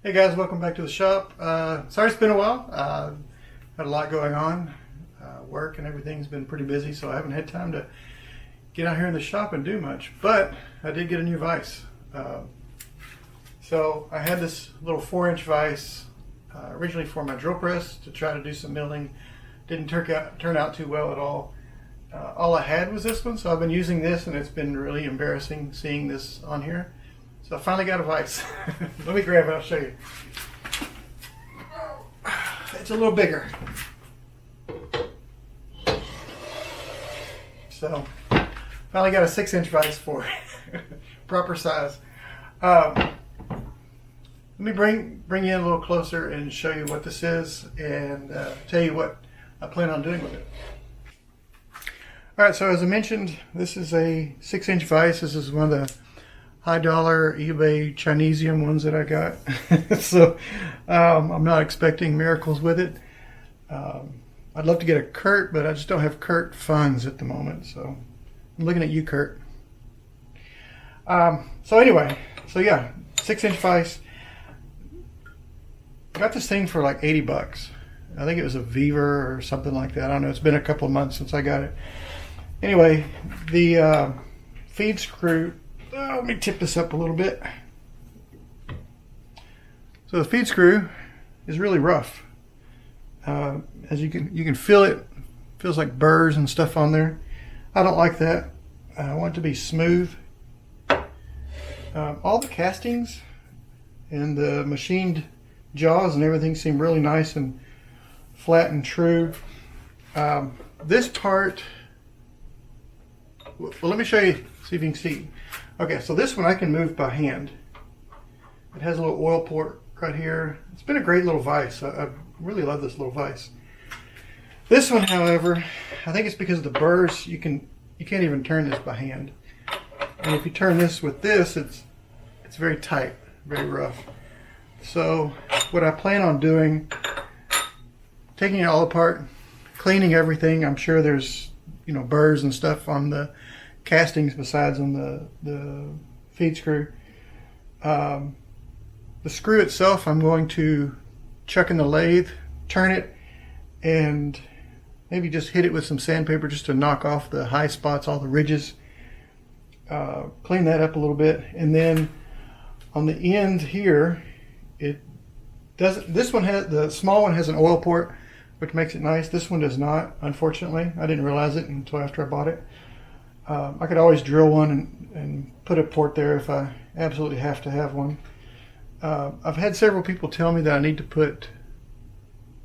Hey guys, welcome back to the shop. Sorry it's been a while. Had a lot going on. Work and everything's been pretty busy, so I haven't had time to get out here in the shop and do much. But I did get a new vise. So I had this little 4-inch vise originally for my drill press to try to do some milling. Didn't turn out too well at all. All I had was this one, so I've been using this, and it's been really embarrassing seeing this on here. So I finally got a vise. Let me grab it, I'll show you. It's a little bigger. So finally got a 6-inch vise for it. Proper size. Let me bring you in a little closer and show you what this is and tell you what I plan on doing with it. Alright, so as I mentioned, this is a 6-inch vise. This is one of the high dollar eBay Chinesium ones that I got. So I'm not expecting miracles with it. I'd love to get a Kurt, but I just don't have Kurt funds at the moment. So I'm looking at you, Kurt. So anyway, so yeah, 6-inch vise. Got this thing for like 80 bucks. I think it was a Beaver or something like that. I don't know. It's been a couple of months since I got it. Anyway, the feed screw. Let me tip this up a little bit. So the feed screw is really rough. As you can feel it. Feels like burrs and stuff on there. I don't like that. I want it to be smooth. All the castings and the machined jaws and everything seem really nice and flat and true. This part, well, let me show you, see if you can see. Okay, so this one I can move by hand. It has a little oil port right here. It's been a great little vise. I really love this little vise. This one, however, I think it's because of the burrs. You can't even turn this by hand. And if you turn this with this, it's very tight, very rough. So what I plan on doing, taking it all apart, cleaning everything. I'm sure there's burrs and stuff on the castings besides on the feed screw. The screw itself I'm going to chuck in the lathe, turn it, and maybe just hit it with some sandpaper just to knock off the high spots, all the ridges. Clean that up a little bit, and then on the end here, this one has, the small one has an oil port, which makes it nice. This one does not, unfortunately. I didn't realize it until after I bought it. I could always drill one and put a port there if I absolutely have to have one. I've had several people tell me that I need to put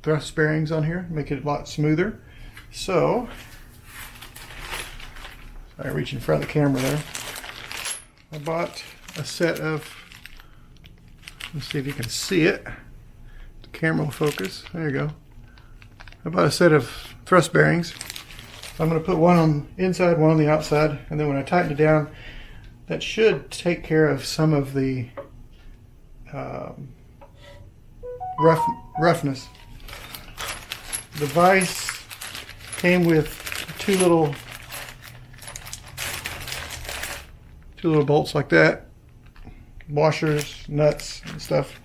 thrust bearings on here, make it a lot smoother. So, I reach in front of the camera there. I bought a set of, let's see if you can see it. The camera will focus. There you go. I bought a set of thrust bearings. I'm going to put one on the inside, one on the outside, and then when I tighten it down, that should take care of some of the roughness. The vise came with two little bolts like that, washers, nuts, and stuff.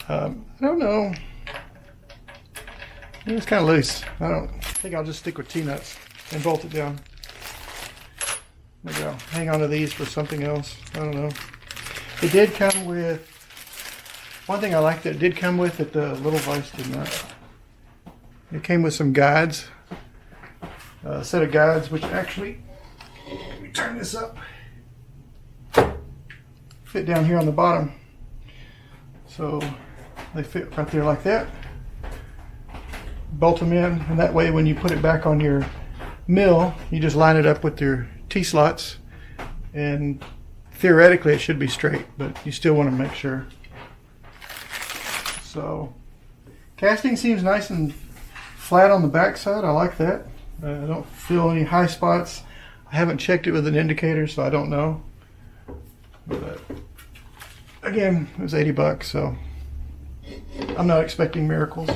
I don't know. It's kind of loose. I think I'll just stick with T-nuts and bolt it down. Maybe I'll hang on to these for something else. I don't know. It did come with, one thing I liked that it did come with that the little vise did not. It came with some guides. A set of guides, which actually, let me turn this up, fit down here on the bottom. So they fit right there like that. Bolt them in, and that way when you put it back on your mill, you just line it up with your T-slots, and theoretically it should be straight, but you still want to make sure. So casting seems nice and flat on the back side. I like that. I don't feel any high spots. I haven't checked it with an indicator, so I don't know. But again, it was 80 bucks, so I'm not expecting miracles.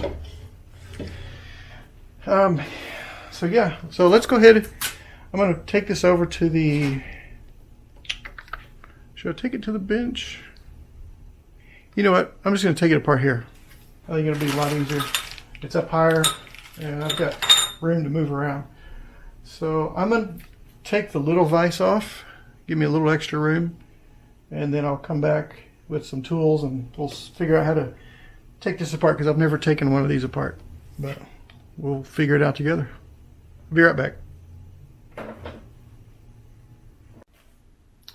So yeah, so let's go ahead. I'm going to take this over to the, should I take it to the bench? You know what? I'm just going to take it apart here. I think it'll be a lot easier. It's up higher and I've got room to move around. So I'm going to take the little vise off, give me a little extra room, and then I'll come back with some tools and we'll figure out how to take this apart, because I've never taken one of these apart. But we'll figure it out together. I'll be right back.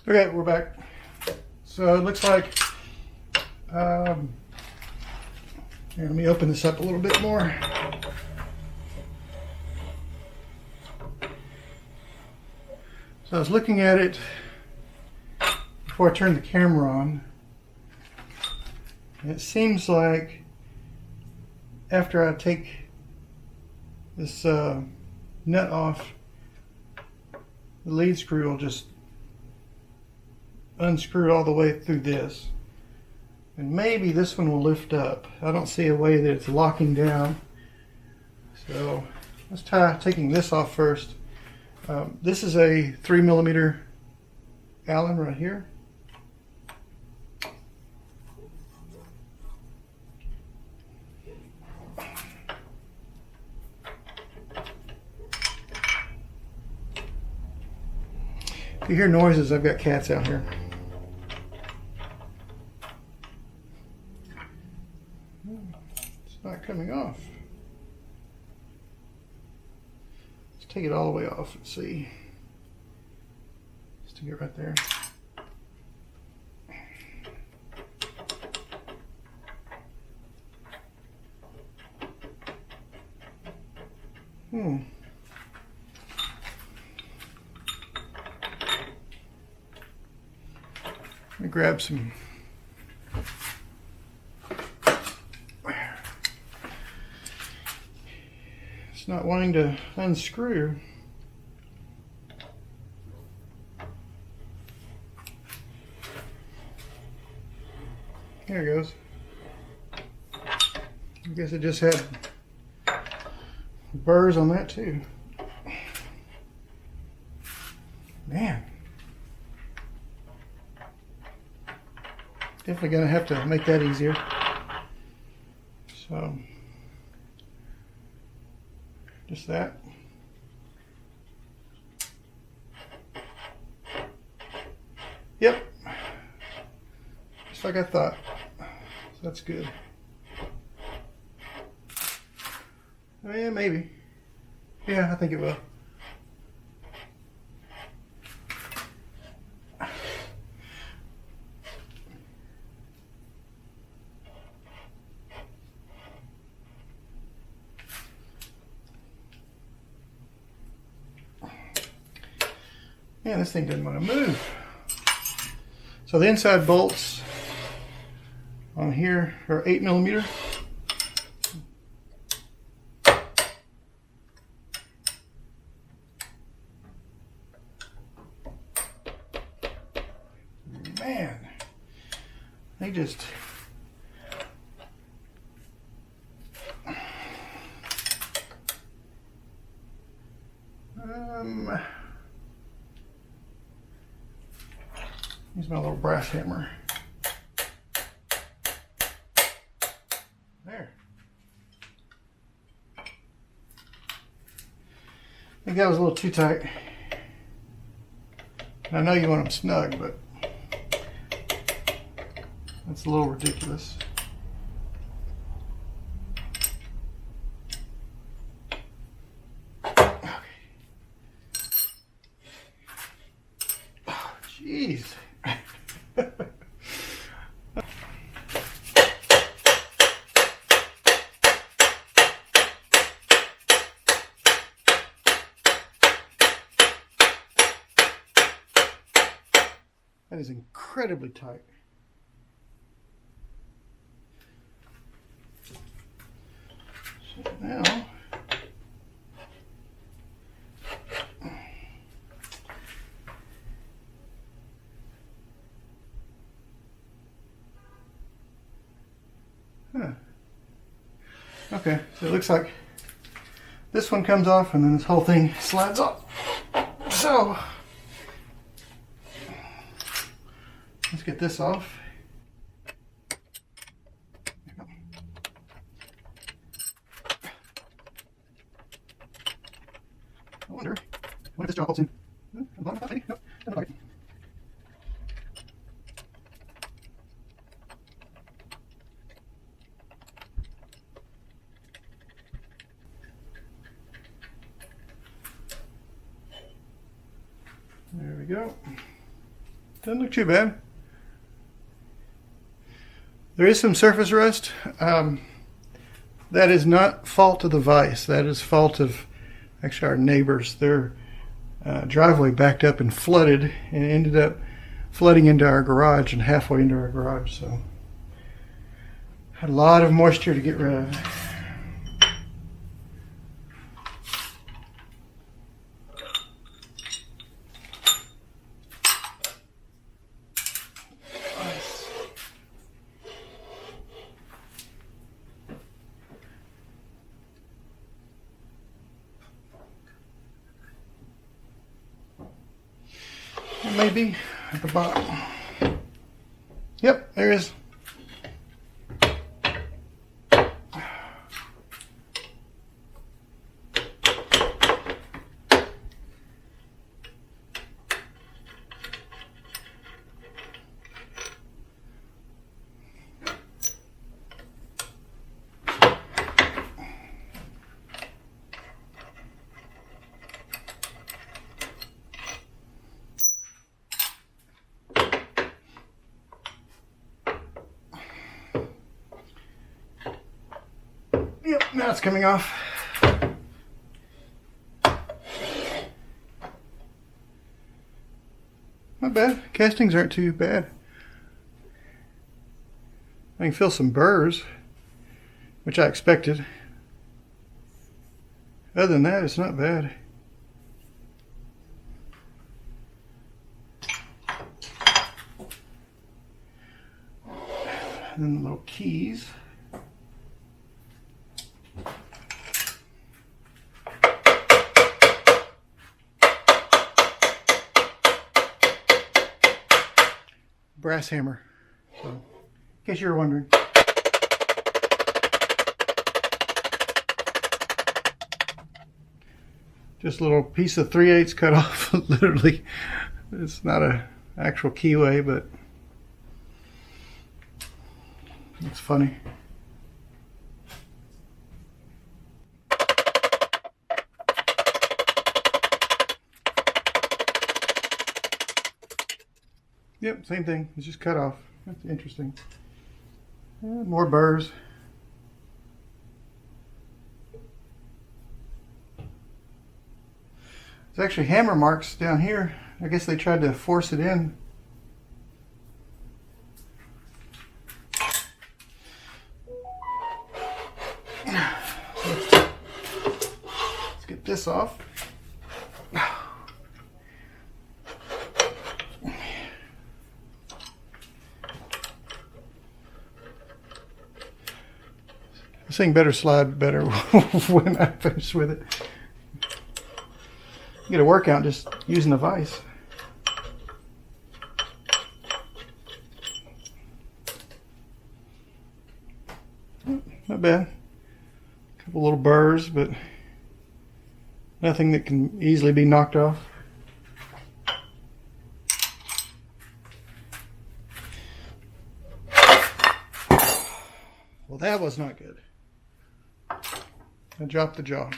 Okay, we're back. So it looks like, here, let me open this up a little bit more. So I was looking at it before I turned the camera on. And it seems like after I take this nut off, the lead screw will just unscrew all the way through this. And maybe this one will lift up. I don't see a way that it's locking down. So let's try taking this off first. This is a 3mm Allen right here. If you hear noises, I've got cats out here. It's not coming off. Let's take it all the way off and see. Stick it right there. Let me grab some. It's not wanting to unscrew. There it goes. I guess it just had burrs on that too. Man. Definitely gonna have to make that easier. So, just that. Yep. Just like I thought. So that's good. Yeah, maybe. Yeah, I think it will. Man, this thing doesn't want to move. So the inside bolts on here are 8mm. Man, they just use my little brass hammer. There. I think that was a little too tight. I know you want them snug, but that's a little ridiculous. Okay. Oh, jeez. That is incredibly tight. So now, okay, so it looks like this one comes off and then this whole thing slides off. So let's get this off. I wonder if this job holds in. Nope, doesn't look like it. There we go. Doesn't look too bad. There is some surface rust. That is not fault of the vise. That is fault of actually our neighbors. Their driveway backed up and flooded and ended up flooding into our garage and halfway into our garage. So had a lot of moisture to get rid of. Maybe at the bottom. Yep, there is. Yep, now it's coming off. Not bad. Castings aren't too bad. I can feel some burrs, which I expected. Other than that, it's not bad. And then the little keys. Brass hammer, so in case you were wondering. Just a little piece of 3/8 cut off. Literally, it's not an actual keyway, but it's funny. Yep, same thing. It's just cut off. That's interesting. More burrs. There's actually hammer marks down here. I guess they tried to force it in. Let's get this off. This thing better slide better when I finish with it. Get a workout just using the vise. Not bad. A couple little burrs, but nothing that can easily be knocked off. Well, that was not good. I dropped the jaw.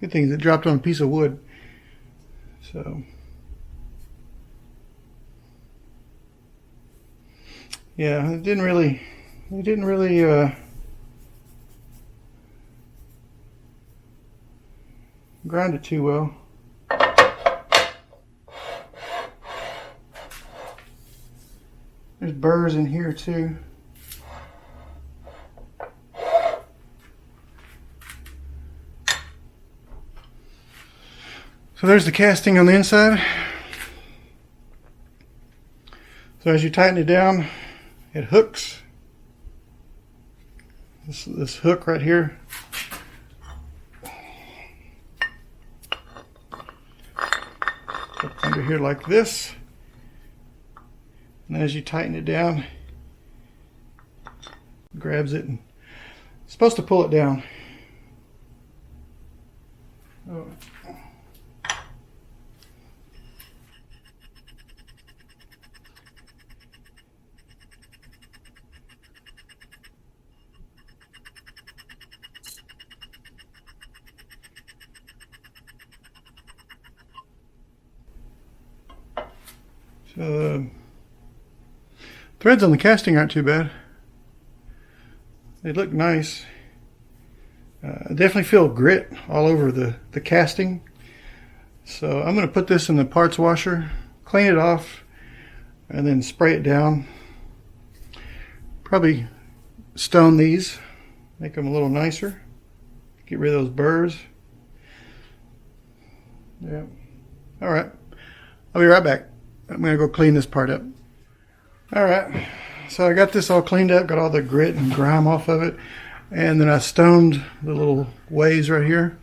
Good thing is it dropped on a piece of wood. So yeah, it didn't really grind it too well. There's burrs in here too. So there's the casting on the inside. So as you tighten it down, it hooks. This hook right here. Up under here like this. And as you tighten it down, grabs it and it's supposed to pull it down. Oh. So threads on the casting aren't too bad. They look nice. I definitely feel grit all over the casting. So I'm going to put this in the parts washer, clean it off, and then spray it down. Probably stone these, make them a little nicer. Get rid of those burrs. Yeah. All right. I'll be right back. I'm going to go clean this part up. All right. So I got this all cleaned up, got all the grit and grime off of it. And then I stoned the little ways right here.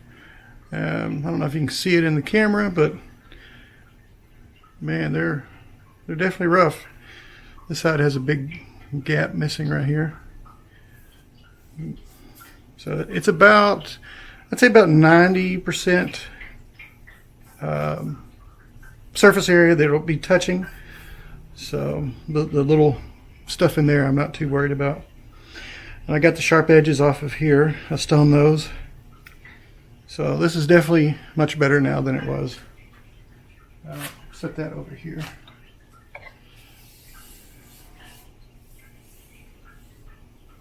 I don't know if you can see it in the camera, but man, they're definitely rough. This side has a big gap missing right here. So it's about, I'd say about 90% surface area that it'll be touching. So the little stuff in there I'm not too worried about. And I got the sharp edges off of here. I stoned those. So this is definitely much better now than it was. Set that over here.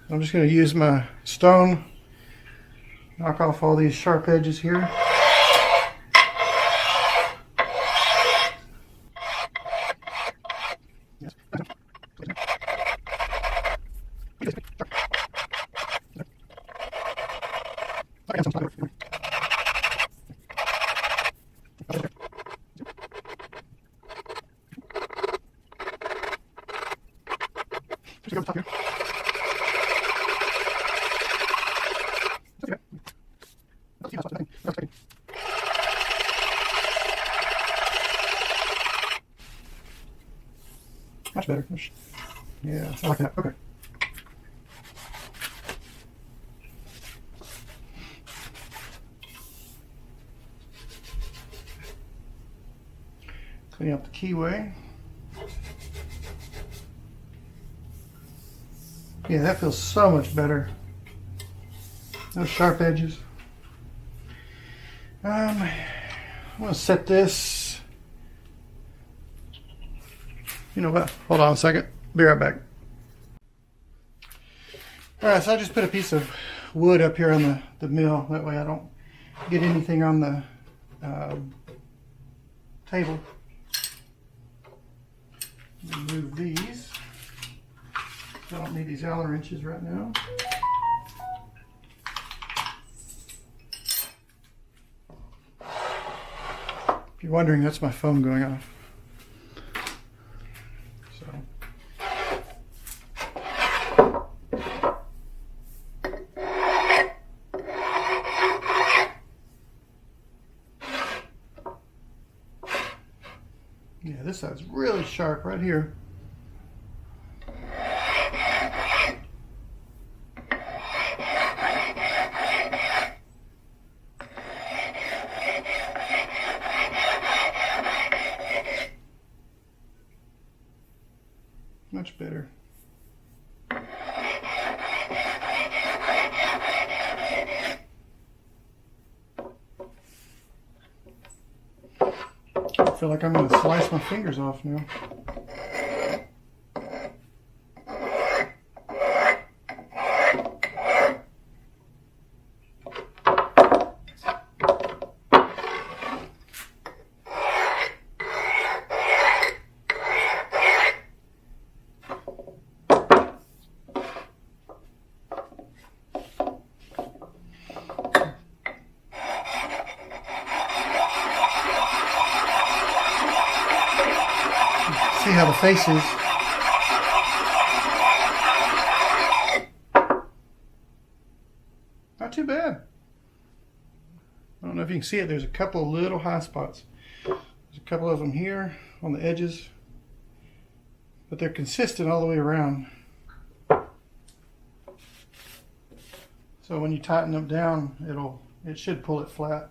I'm just going to use my stone, knock off all these sharp edges here. Much better. Yeah, I like that. Okay. Clean up the keyway. Yeah, that feels so much better. No sharp edges. I'm going to set this. You know what? Hold on a second. Be right back. Alright, so I just put a piece of wood up here on the mill. That way I don't get anything on the table. Remove these. I don't need these Allen wrenches right now. If you're wondering, that's my phone going off. Yeah, this side's really sharp right here. Much better. I feel like I'm going to slice my fingers off now. See how the face is. Not too bad. I don't know if you can see it. There's a couple of little high spots. There's a couple of them here on the edges, but they're consistent all the way around. So when you tighten them down, it should pull it flat.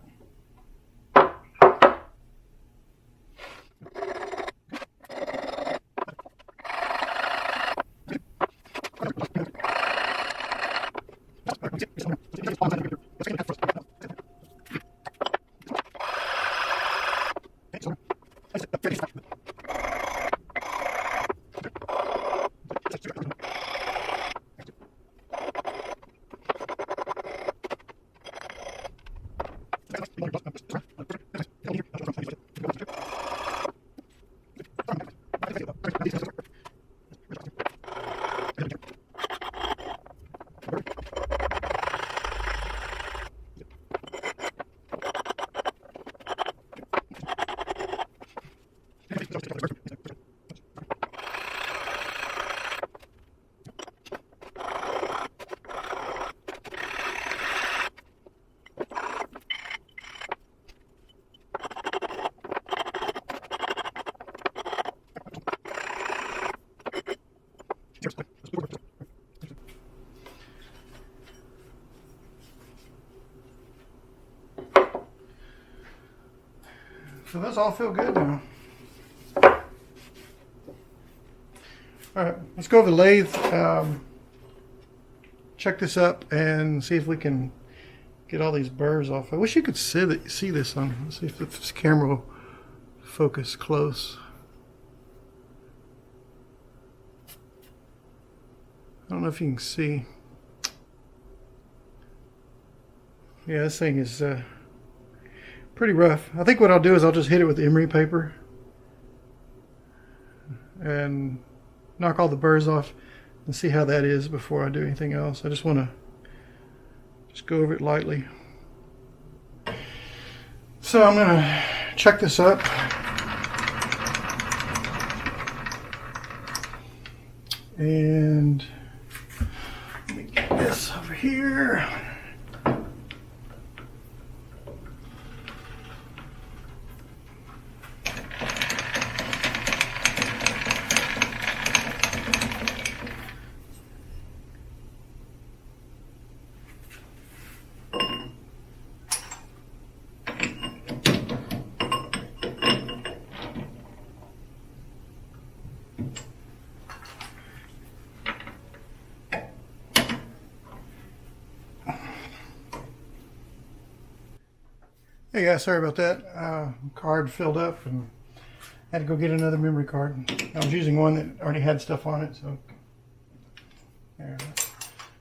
So those all feel good now. All right, let's go over the lathe, check this up and see if we can get all these burrs off. I wish you could see this on, let's see if this camera will focus close. I don't know if you can see. Yeah, this thing is pretty rough. I think what I'll do is I'll just hit it with emery paper and knock all the burrs off and see how that is before I do anything else. I just want to just go over it lightly. So I'm going to check this up. And let me get this over here. Hey guys, sorry about that. Card filled up and had to go get another memory card. I was using one that already had stuff on it, so there,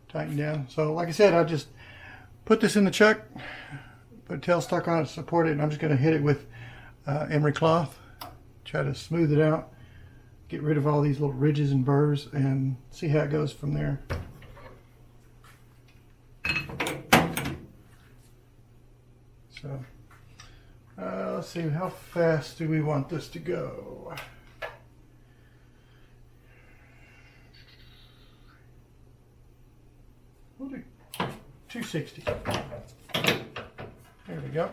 tighten down. So like I said, I just put this in the chuck, put a tailstock on it to support it, and I'm just going to hit it with emery cloth, try to smooth it out, get rid of all these little ridges and burrs, and see how it goes from there. So let's see, how fast do we want this to go? We'll do 260. There we go.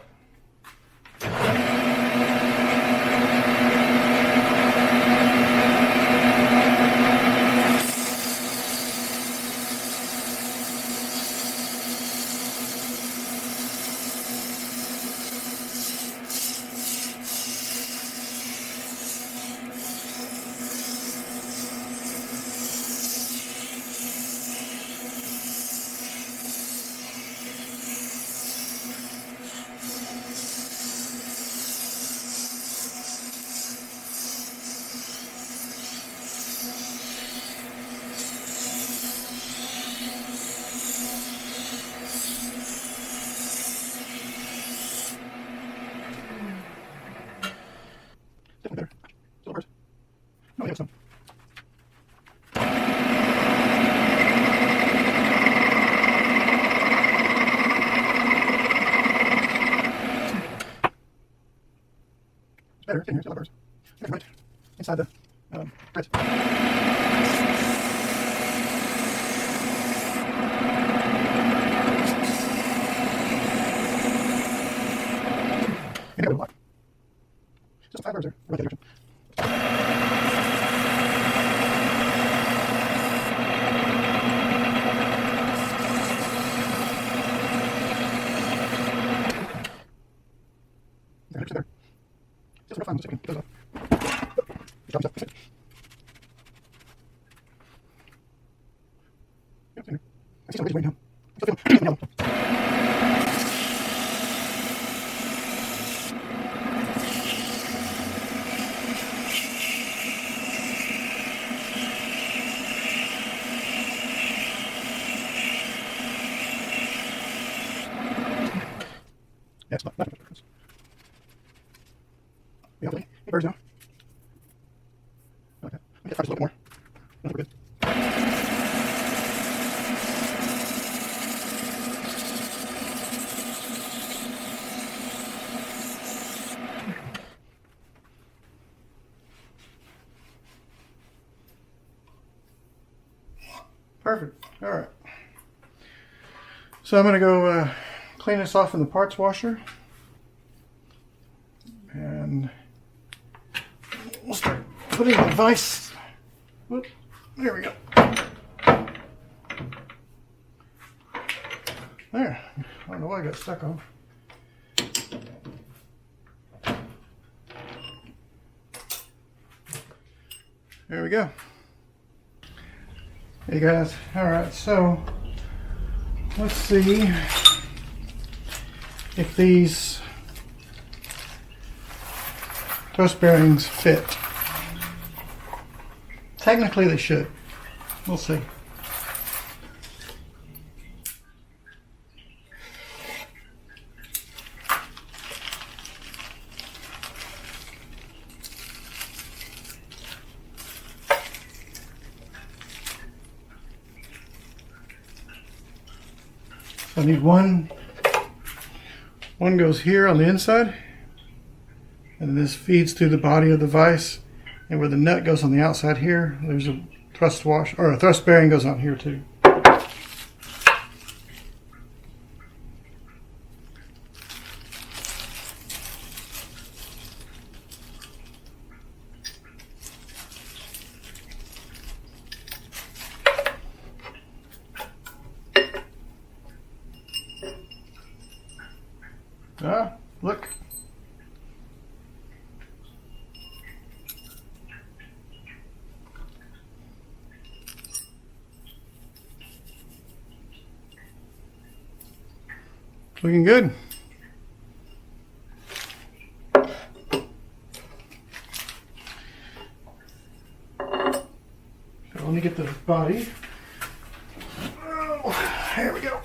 Better, in here, the burrs. Right inside the threads. And a block. Just 5 burrs there, right direction. That's not good. Yeah, hey, birds now. Okay, I'll get a little more. No, we're good. Perfect. All right. So I'm going to go clean this off in the parts washer. And we'll start putting the vise. Whoop, there we go. There. I don't know why I got stuck on. There we go. Hey guys. Alright, so let's see if these thrust bearings fit. Technically they should. We'll see. So I need one goes here on the inside, and this feeds through the body of the vise, and where the nut goes on the outside here, there's a thrust wash, or a thrust bearing goes on here too. Ah, look. Looking good. So let me get the body. Oh, here we go.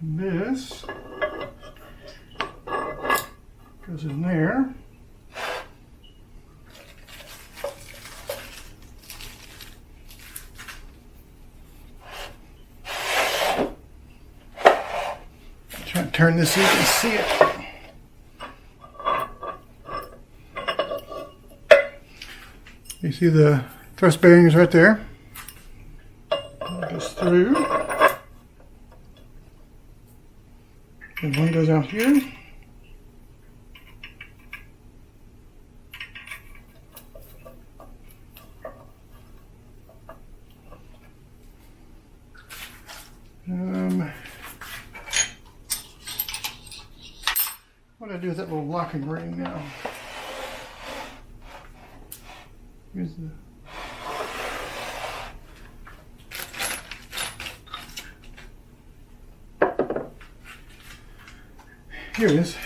And this goes in there. Try to turn this so you can see it. You see the thrust bearings right there. It goes through. And one goes out here. What do I do with that little locking ring now? Here's the Here it is.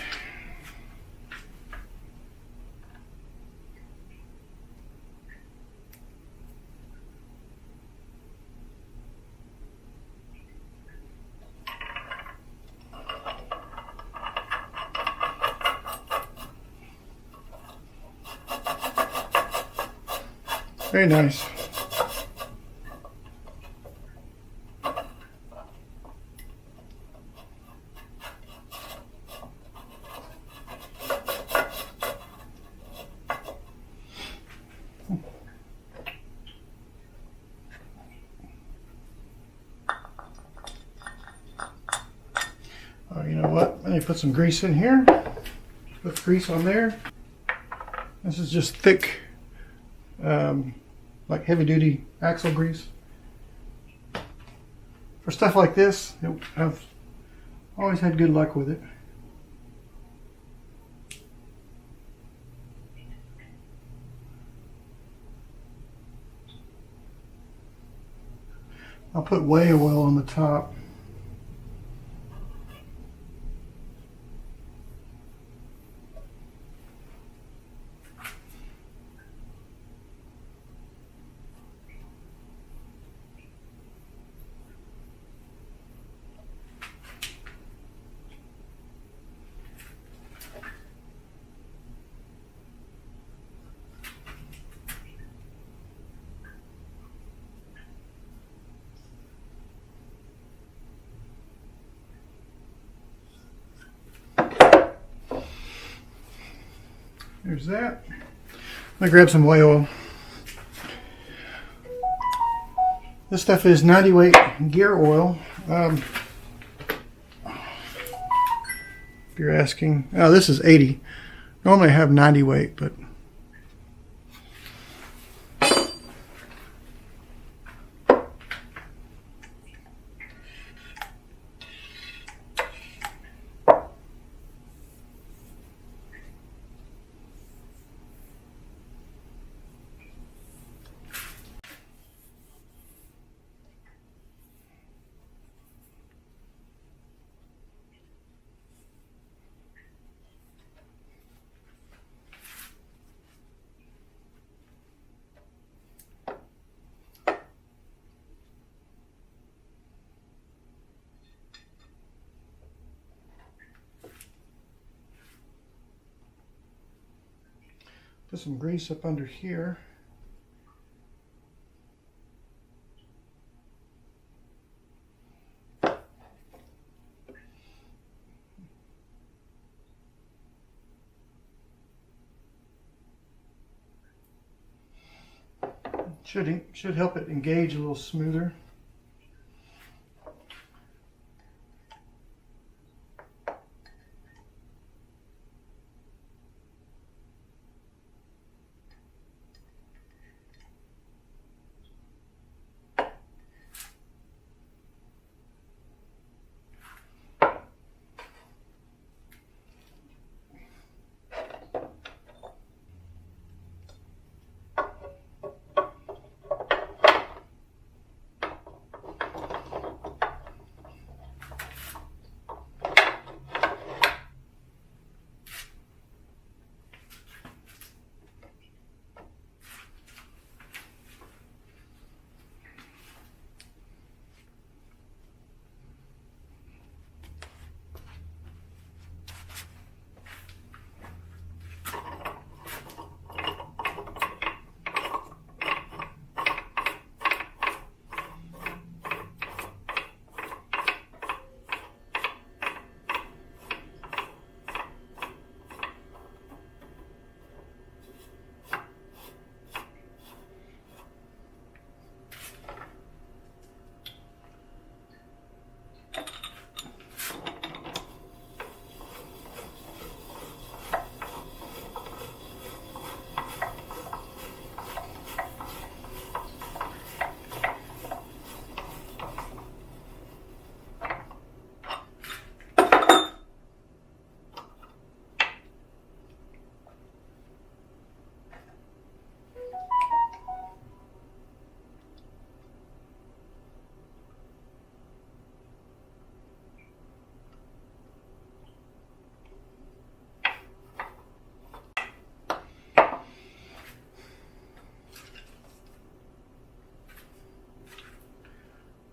Very nice. Oh, you know what? Let me put some grease in here. Put grease on there. This is just thick, like heavy duty axle grease. for stuff like this, I've always had good luck with it. I'll put whey oil on the top. There's that. Let me grab some whey oil. This stuff is 90 weight gear oil. If you're asking, oh, this is 80. Normally I have 90 weight, but put some grease up under here. Should help it engage a little smoother.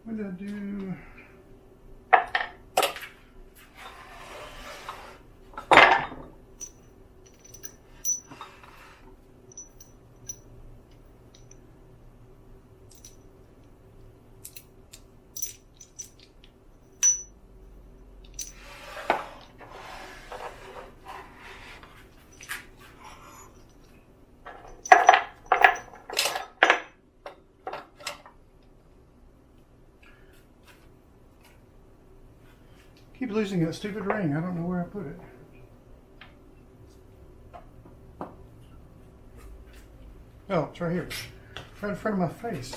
What did I do? Keep losing that stupid ring. I don't know where I put it. Oh, it's right here. Right in front of my face.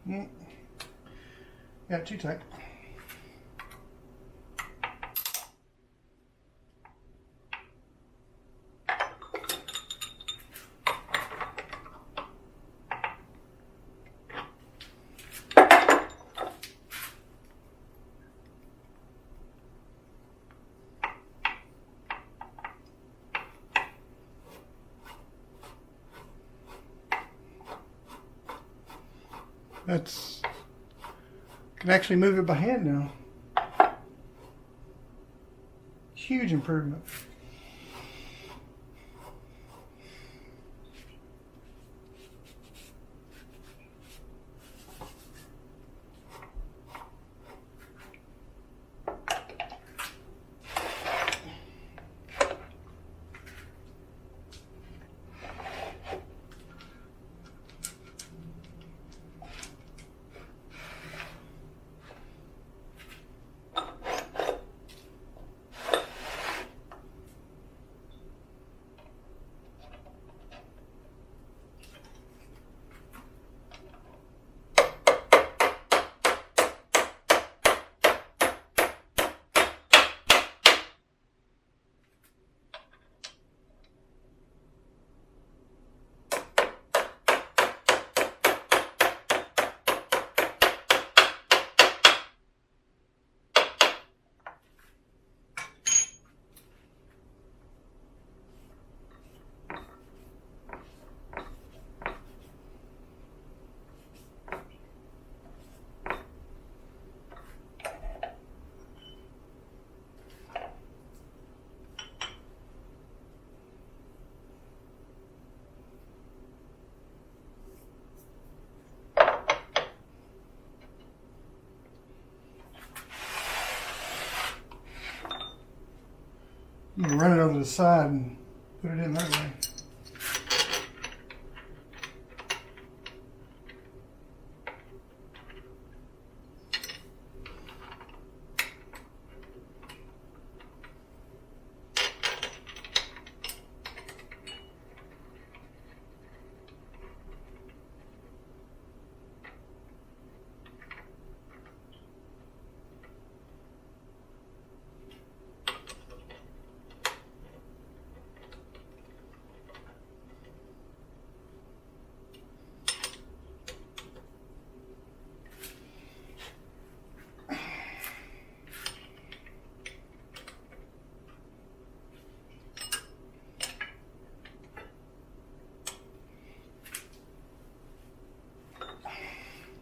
Yeah, too tight. That's, can actually move it by hand now. Huge improvement. You can run it over the side and put it in that way.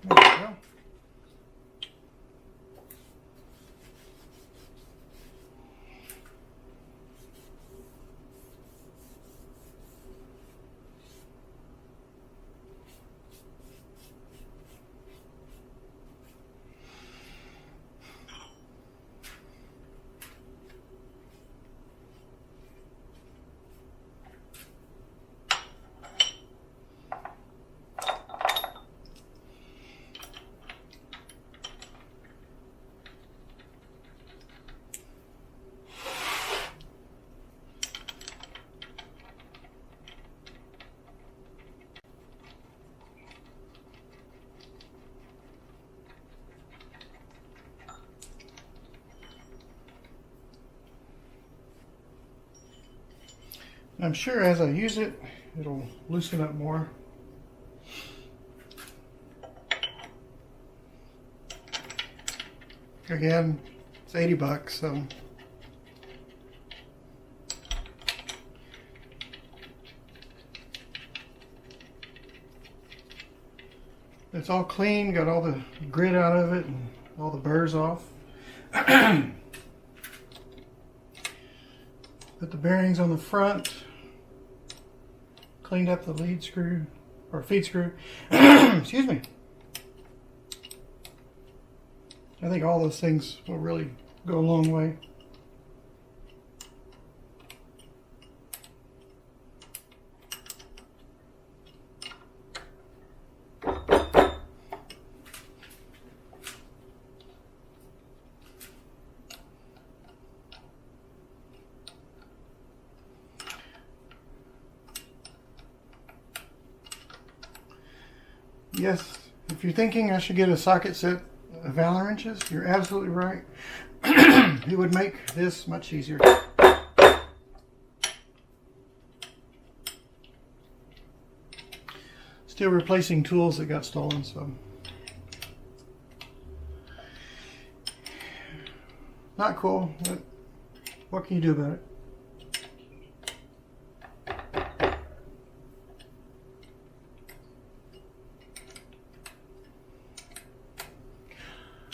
There we go. I'm sure as I use it, it'll loosen up more. Again, it's 80 bucks, so it's all clean, got all the grit out of it and all the burrs off. Put the bearings on the front. Cleaned up the lead screw, or feed screw. Excuse me. I think all those things will really go a long way. Yes, If you're thinking I should get a socket set of Allen wrenches, you're absolutely right. It would make this much easier. Still replacing tools that got stolen, so not cool, but what can you do about it?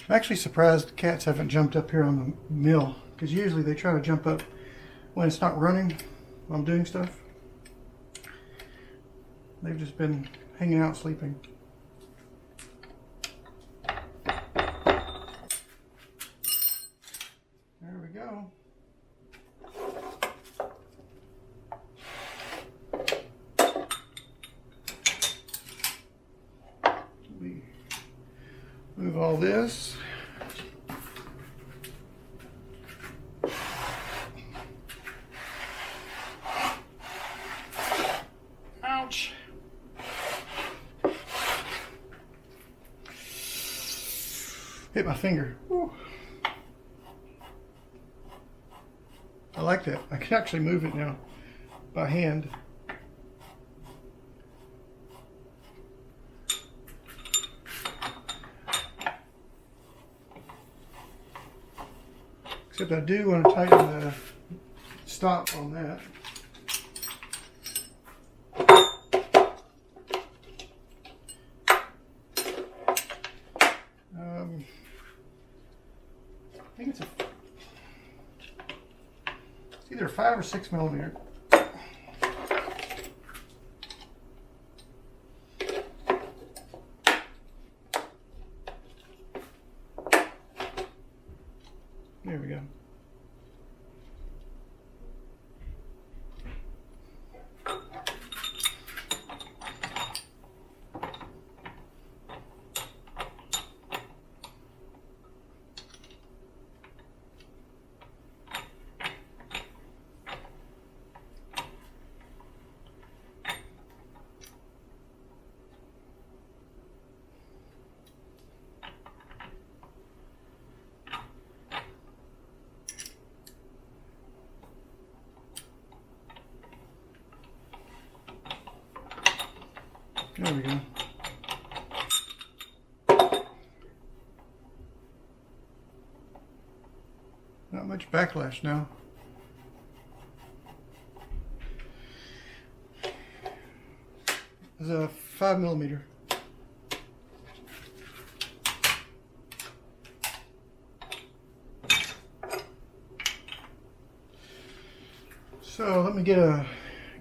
I'm actually surprised cats haven't jumped up here on the mill, because usually they try to jump up when it's not running while I'm doing stuff. They've just been hanging out sleeping. There we go. We move all this. Ouch. Hit my finger. Woo. I like that. I can actually move it now by hand. Except I do want to tighten the stop on that. I think it's either 5 or 6 millimeter. There we go. There we go. Not much backlash now. It's a 5 millimeter. So let me get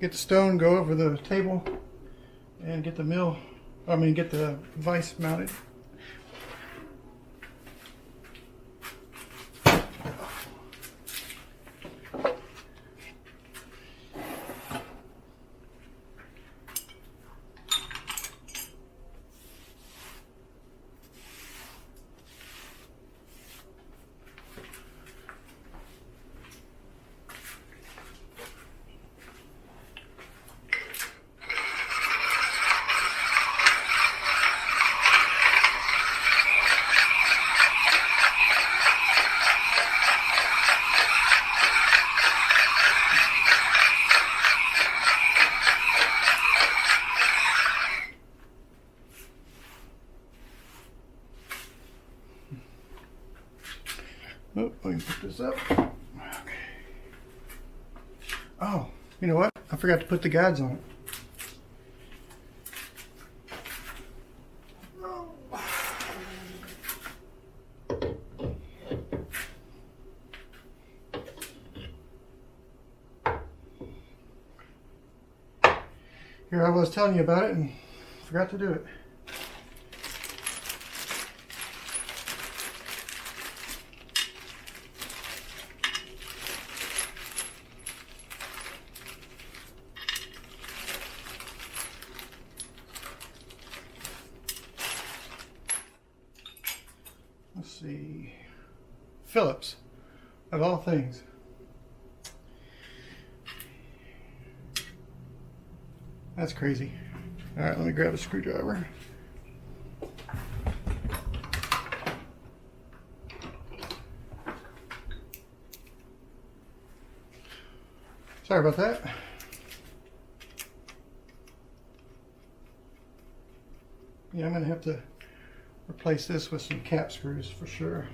the stone, go over the table, and get the get the vise mounted. Oh, let me put this up. Okay. Oh, you know what? I forgot to put the guides on it. Here I was telling you about it and forgot to do it. Let's see. Phillips, of all things. That's crazy. All right, let me grab a screwdriver. Sorry about that. Yeah, I'm going to have to replace this with some cap screws for sure.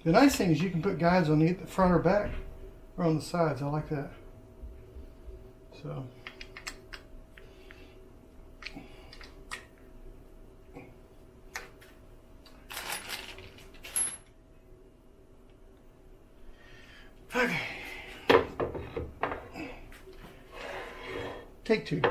The nice thing is you can put guides on the front or back or on the sides. I like that. So. Okay. Take two.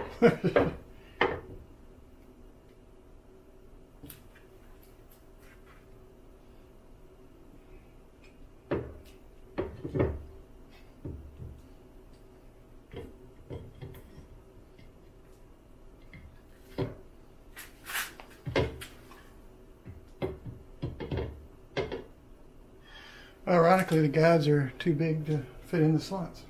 Ironically, the guides are too big to fit in the slots.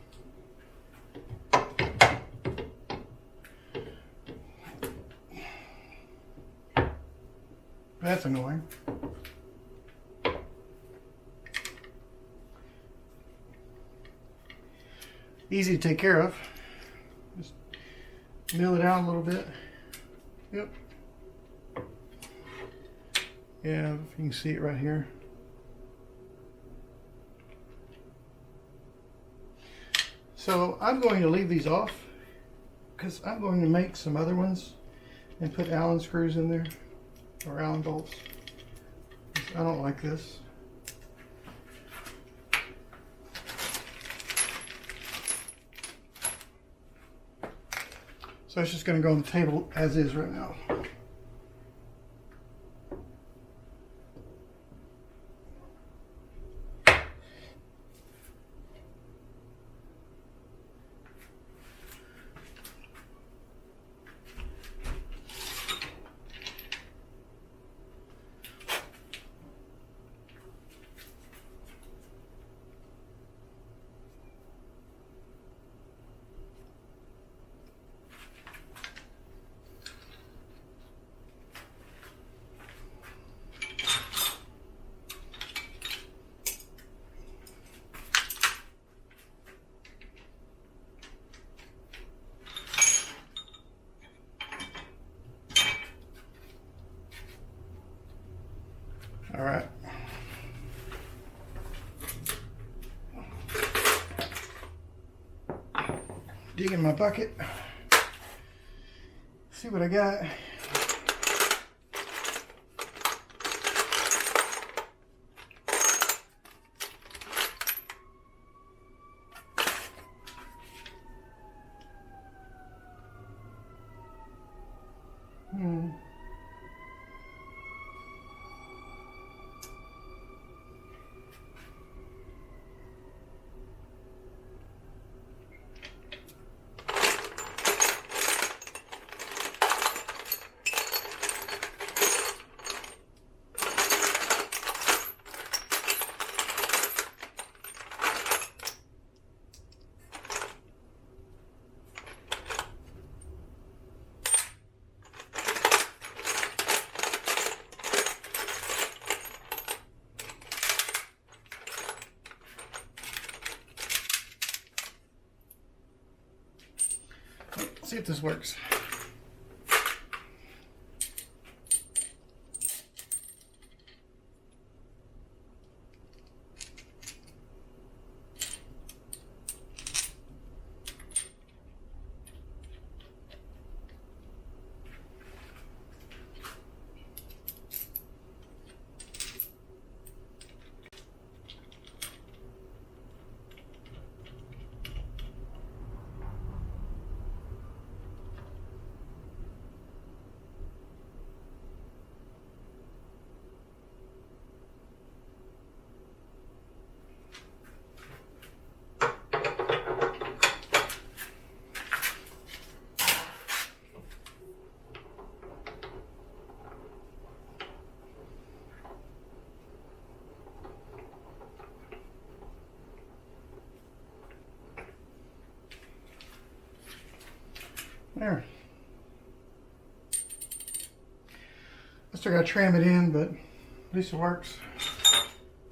That's annoying. Easy to take care of. Just mill it out a little bit. Yep. Yeah, if you can see it right here. So I'm going to leave these off because I'm going to make some other ones and put Allen screws in there, or Allen bolts. I don't like this. So it's just going to go on the table as is right now. All right. Dig in my bucket. See what I got. See if this works. There. I still gotta tram it in, but at least it works.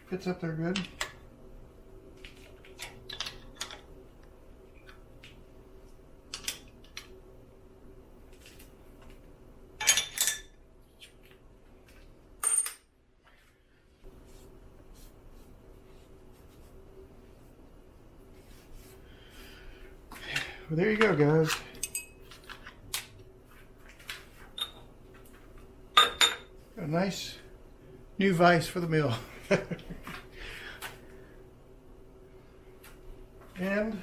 Fits up there good. Well, there you go, guys. A nice new vise for the mill. And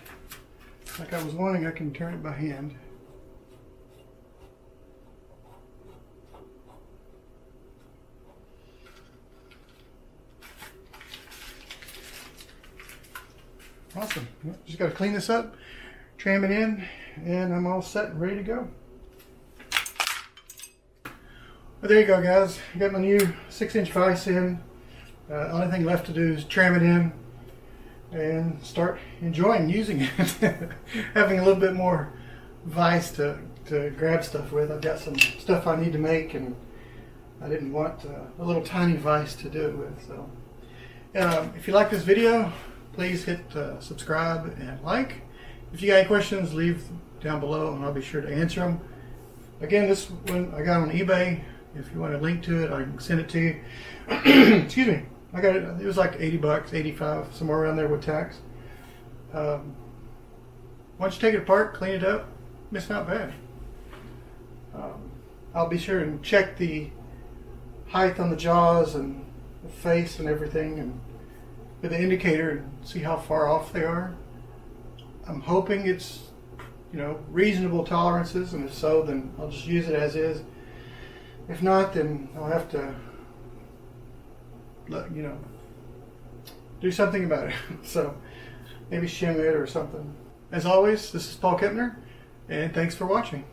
like I was wanting, I can turn it by hand. Awesome. Just got to clean this up, tram it in, and I'm all set and ready to go. Well, there you go, guys. I got my new 6-inch vise in. Only thing left to do is tram it in and start enjoying using it. Having a little bit more vise to grab stuff with. I've got some stuff I need to make, and I didn't want a little tiny vise to do it with. So, if you like this video, please hit subscribe and like. If you got any questions, leave down below and I'll be sure to answer them. Again, this one I got on eBay. If you want a link to it, I can send it to you. Excuse me. I got it. It was like 80 bucks, 85, somewhere around there with tax. Once you take it apart, clean it up, it's not bad. I'll be sure and check the height on the jaws and the face and everything, and with the indicator, and see how far off they are. I'm hoping it's, reasonable tolerances, and if so, then I'll just use it as is. If not, then I'll have to do something about it. So maybe shim it or something. As always, this is Paul Kepner, and thanks for watching.